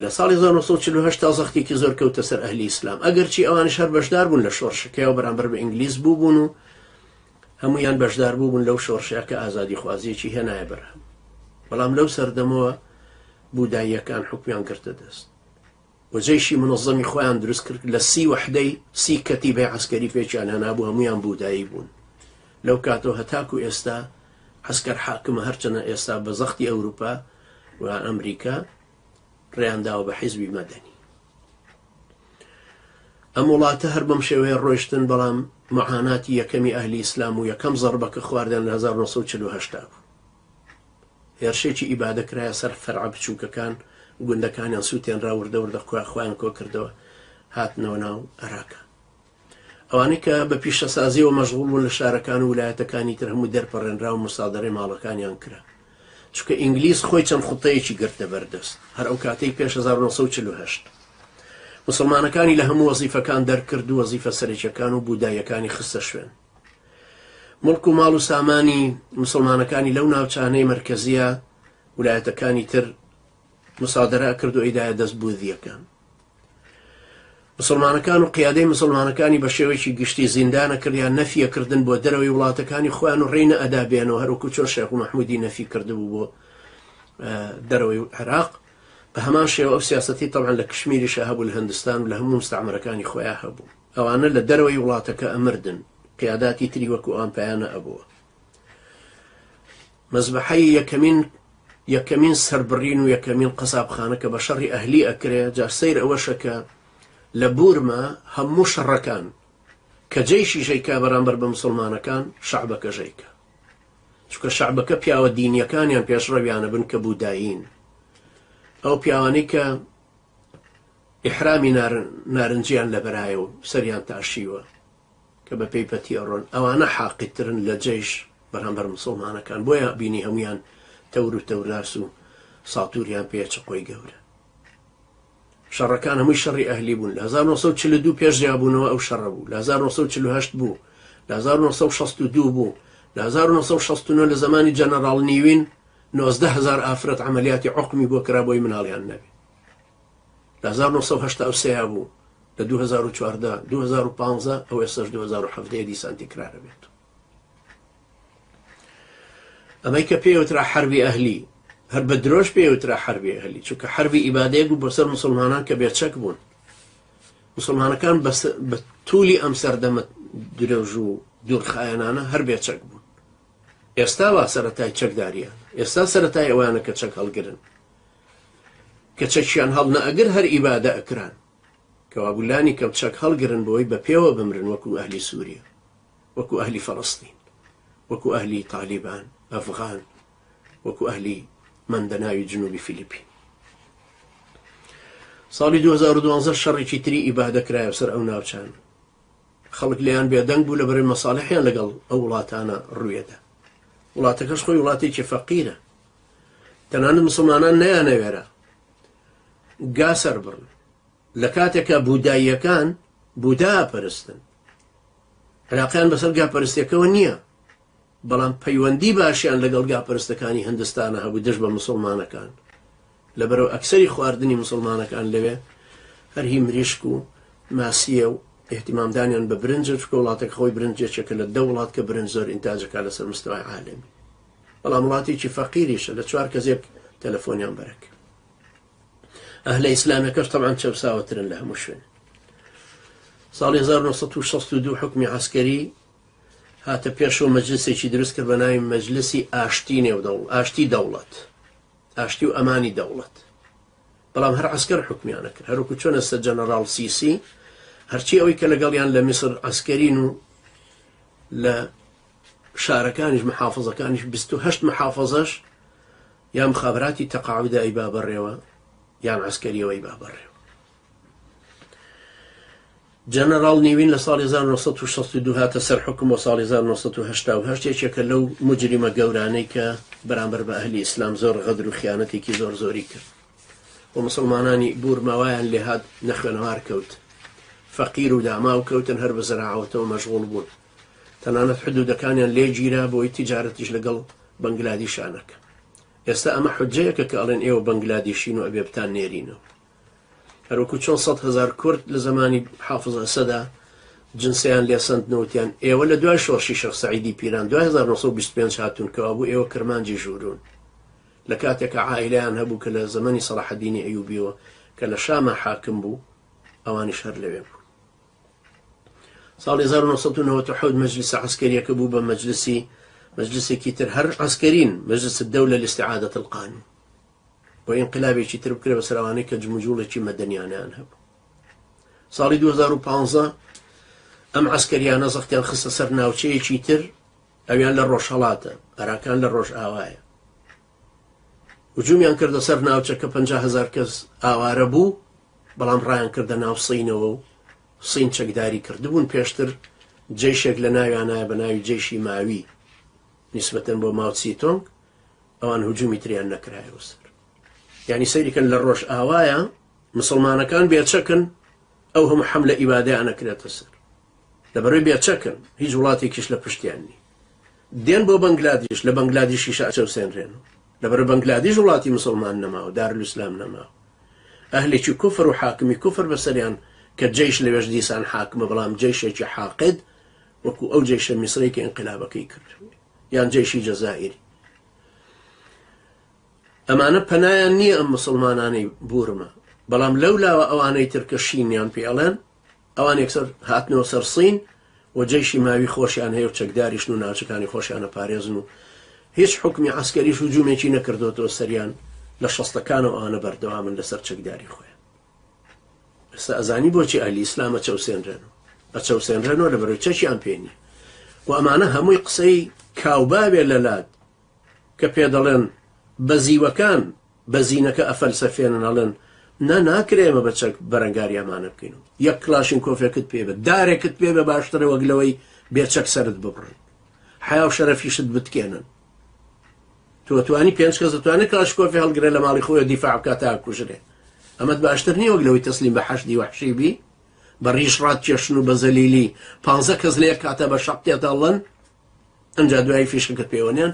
لە ساڵی 1940 تا زەختێکی زۆر کەوتە سەر ئەهلی ئیسلام ئەگەرچی ئەوانش هەر بەشدار بوون لە شۆڕشەکەیەوە بەرامبەر بە ئینگلیز بووبوون و هەمویان بەشدار بووبوون لەو شۆڕشەیە کە ئازادی خوازیەکی هێنایە بەرهەم بەڵام لەو سەردەمەوە بوداییەکان حکمیان گرتە دەست و جەیشی منەظەمی خۆیان دروست کرد لە 30 وحدەی 30 کەتیبەی عەسکەری پێچیان هێنابوو هەمویان بودایی بوون لەو کاتەوە هەتاکو ئێستا عەسکەر حاکمە هەرچەنە ئێستا بە زەختی ئەوروپا و ئەمریکا ڕێیانداوە بە حیزبی مەدەنی ئەم وڵاتە هەر بەم شێوەیە ڕۆیشتن بەڵام معاناتی یەکەمی ئەهلی ئیسلام و یەکەم زەربەکە خواردیان لە 1940 بوو هێرشێکی ئیبادەکرایە سەر فەرعە بچووکەکان گوندەکانیان سووتێنرا وردەوردە خۆیان کۆ کردەوە هاتنەوە ناو عێراقا ئەوانەی کە بە پیشەسازیەوە مەشغوڵ بوون لە شارەکان و ویلایەتەکانی تر هەموو دەرپەڕێنرا و مسادەرەی ماڵەکانیان کرا چونکە ئینگلیز خۆی چەند خوتەیەکی گرتە بەردەست هەر ئەو کاتەی پێش 1940 مسلمانەکانی لە هەموو وەزیفەکان دەرکرد و وەزیفە سەرەکیەکان و بوداییەکانی خستە شوێن مڵک و ماڵ و سامانی مسلمانەکانی لەو ناوچانەی مرکزیە ویلایەتەکانی تر مسادەرە کرد و ئیدایە دەست بوودیەکان مسلمانەکان و قیادەی مسلمانەکانی بە شێوەیەکی گشتی زیندانە کردیان نەفیەکردن بۆ دەرەوەی وڵاتەکانی خۆیان و ڕێی نەئەدا بێنەوە هەروەکو چۆن شێخ مەحموودی نەفی کردبوو بۆ دەرەوەی عێراق بە هەمان شێوە ئەو سیاسەتی تەبعاً لە کشمیریشە هەبوو لە هەندستان و لە هەموو مستەعمەرەکانی خۆیان هەبوو ئەوانە لە دەرەوەی وڵاتەکە ئەمردن قیاداتی تری وەکو ئەوان پەیانە ئەبووە مەزبەحەی یەکەمین سەربڕین و یەکەمین قەسابخانە کە بە شەڕی ئەهلی ئەکرێ جا سەیر ئەوەشە کە لە بورما هەموو شەڕەکان کە جەیشی ژەیکا بەرامبەر بە مسلمانەکان شەعبەکە ژەیکا چونکە شەعبەکە پیاوە دینیەکانیان پێشڕەویانە بن کە بودایین ئەو پیاوانەی کە ئیحرامی نارنجیان لەبەرایە و سەریان تاشیوە کە بە پێی پەتیەڕۆن ئەوانە حاقیترن لە جەیش بەرامبەر مسلمانەکان بۆیە بینی هەمویان تەور و تەوراس و ساتوریان پێچە قۆی گەورە شەڕەکان هەمووی شەڕی ئەهلی بوون لە 1942 پێشجیابوونەوە ئەو شەڕە بوو لە 1948 بوو لە 1962 بوو لە 1969 لە زمانی جەنەڕاڵ نیوین 19,000 ئافرەت عەمەلیاتی عوقمی بۆ کرا بۆی مناڵیان نەبێ لە 1983 بوو لە 2014 2015 ئەو ئێستاش 2017 دیسان تکرارە بێت ئەمەی کە پێوترا حەربی ئەهلی هەر بە درۆژ پێوترا حەربی ئەهلی چونکە حەربی ئیبادەیە بوو بەسەر مسلمانان کە بێچەک بوون مسلمانەکان بە توولی ئەم سەردەمە درێژ و دوورخایەنانە هەر بێچەک بوون ئێستا وا سەرەتای چەکداریە ئێستا سەرەتای ئەوانە کە چەک هەڵگرن کە چەکیان هەڵ نەئەگر هەر ئیبادە ئەکران کەوابوولانی کەم چەک هەڵگرن بۆی بە پێوە بمرن وەکو ئەهلی سووریا وەکو ئەهلی فەڵەستین وەکو ئەهلی تالیبان ئەفغان وەکو ئەهلی مەندەناوی جنوبی فیلیپین ساڵی 2012 شەڕێکی تری ئیبادە کرایە سەر ئەو ناوچان خەڵک لێیان بێدەنگ بوو لەبەرەوەی مەساڵحیان لەگەڵ ئەو وڵاتانە ڕوویەدا وڵاتەکەش خۆی وڵاتێکی فەقیرە تەنانەت مسلمانان نەیانەوێرە گا سەربڕن لە کاتێکە بوداییەکان بودا پەرستن عێراقیان بەسەر گاپەرستیەکەوە نییە بەڵام پەیوەندی باشیان لەگەڵ گاپەرستەکانی هەندستانە هەبوو دژ بە مسلمانەکان لەبەرەوە ئەکسەری خواردنی مسلمانەکان لەوێ هەرهی مریشک و ماسیە و احتیمامدانیان بە برنجە چکە وڵاتێک خۆی برنجێکە لە دە وڵات کە برنج زۆر ئینتاجەکە لەسەر مستەوای عالەمی بەڵام وڵاتێکی فەقیریشە لە 4 کەسێک تەلەفۆنیان بەرەک ئەهلە ئیسلامەکەش تەبعاً چەوساوەترن لە هەموو شوێن ساڵی 1962 حکمی عەسکەری هاتە پێشەوە مەجلسێکی دروست کرد بە ناوی مەجلسی ئاشتی دەوڵەت ئاشتی و ئەمانی دەوڵەت بەڵام هەر عەسکەر حکمیانە کرد هەروەکو چۆن ئێستا جەنەڕاڵ سیسی هەرچی ئەوەی کە لەگەڵیان لە میسر عەسکەرین و لە شارەکانیش محافەزەکانیش 28 محافەزەش یا مخابراتی تەقاعودە ئەی با بەڕێوە یان عەسکەریەوە ئەی با بەڕێوە جەنەڕاڵ نیوین لە ساڵی 1962 هاتە سەر حکم و ساڵی 1980 یەکێکە لەو مجریمە گەورانەی کە بەرامبەر بە ئەهلی ئیسلام زۆر غەدر و خیانەتێکی زۆری کرد و مسلمانانی بورماوایان لێهات نەخوێنەوار کەوت فەقیر و داما و کەوتن هەر بە زەراعەوەتەوە مەشغوڵ بوون تەنانەت حدودەکانیان لێ گیرا بۆی تیجارەتیش لەگەڵ بەنگلادیشانەکە ئێستا ئەمە حجەیەکە کە ئەڵێن ئێوە بەنگلادیشین و ئەبێ بتان نێرینەوە هەروەکو چۆن 100,000 کورد لە زمانی حافظ ئەسەدا جنسیان لێ سندنەوتیان ئێوە لە دوای شۆڕشی شەخ سەعیدی پیران 1925 هاتوون کەوا بوو ئێوە کرمانجی ژوورون لە کاتێکە عائیلەیان هەبوو کە لە زمانی سەلاحەدینی ئەیوبیەوە کە لە شامە حاکم بوو ئەوانیش هەر لەوێ بوو. ساڵی 1990 مەجلیس عسکەریەکە بوو بە مەجلیسێکی تر هەر عسکەرین مەجلیس الدەولە لاستیعادەة القانون بۆ ئینقلابێکی تر بکرێ بەسەر ئەوانەی کە جموجوڵێکی مەدەنیانیان هەبوو. ساڵی 2015 ئەم عسکەریانە زەختیان خستە سەر ناوچەیەکی تر ئەویان لە ڕۆژهەڵاتە عێراقیان لە ڕۆژ ئاوایە هجوومیان کردە سەر ناوچەکە 50,000 کەس ئاوارە بوو بەڵام ڕایان کردە ناو سینەوە و سین چەکداری کردبوون پێشتر جێشێک لە ناویانایە بە ناوی جێشی ماوی نیسبەتەن بۆ ماوچی تۆنگ ئەوان هجوومی تریان نەکرایەوە سەر یعنی سەیریکەن لە ڕۆژ ئاوایە مسلمانەکان بێچەکن ئەو هەموو حەملە ئیبادەیان نەکرێتە سەر لەبەرەوەی بێچەکن هیچ وڵاتێکیش لە پشتیان نی دێن بۆ بەنگلادیش لە بەنگلادیشیش ئەچەوسێنرێنەوە لەبەرە بەنگلادیش وڵاتی مسلمان نەماوە دارالئیسلام نەماوە ئەهلێکی کوفر و حاکمی کوفر بەسەریان کە جێش لەوێش دیسان حاکمە بەڵام جێشێکی حاقد وەکو ئەو جێشە میسری کە ئینقلابەکەی کرد یان جێشی جەزائیری ئەمانە پەنایان نییە ئەم مسلمانانەی بورمە بەڵام لەولاوە ئەوانەی ترکە شینیان پێڵێن ئەوان یەکسەر هاتنەوە سەر سین و جێشی ماوی خۆشیان هەیە و چەکداریشن و ناوچەکانی خۆشیانە پارێزن و هیچ حکمی عسکەریش هجوومێکی نەکردوەوە سەریان لە شەستەکانەوە ئەوانە بەردەوامن لەسەر چەکداری خۆیان. ئێستا ئەزانی بۆچی ئەهلی ئیسلام ئەچەوسێنرێنەوە لەبەرەوەی چەکیان پێ نییە و ئەمانە هەمووی قسەی کاوبابێ لە لات کە پێ دەڵێن بەزیوەکان بەزینەکە ئەفەلسەفێنن ئەڵێن ناکرێمە بە چەک بەرەنگاری ئەمانە بکەین و یەک کلاشین کۆفێکت پێ بێت دارێکت پێ بە باشترە وەک لەوەی بێچەک سەرت ببڕن حیا و شەرەفیشت بتکێنن تۆ توانی 5 کەس دەتوانێت کلاش کۆفی هەڵگرێت لە ماڵی خۆی دیفاع بکات تا کوژرێ ئەمەت باشتر نییە وەک لەوەی تەسلیم بە حەشدی وەحشی بی بە ڕیش ڕاتکێشن و بە زەلیلی 15 کەس لێ کاتە بە شەق تێتەڵەن ئەمجا دوای فیشکەکەت پێوەنیان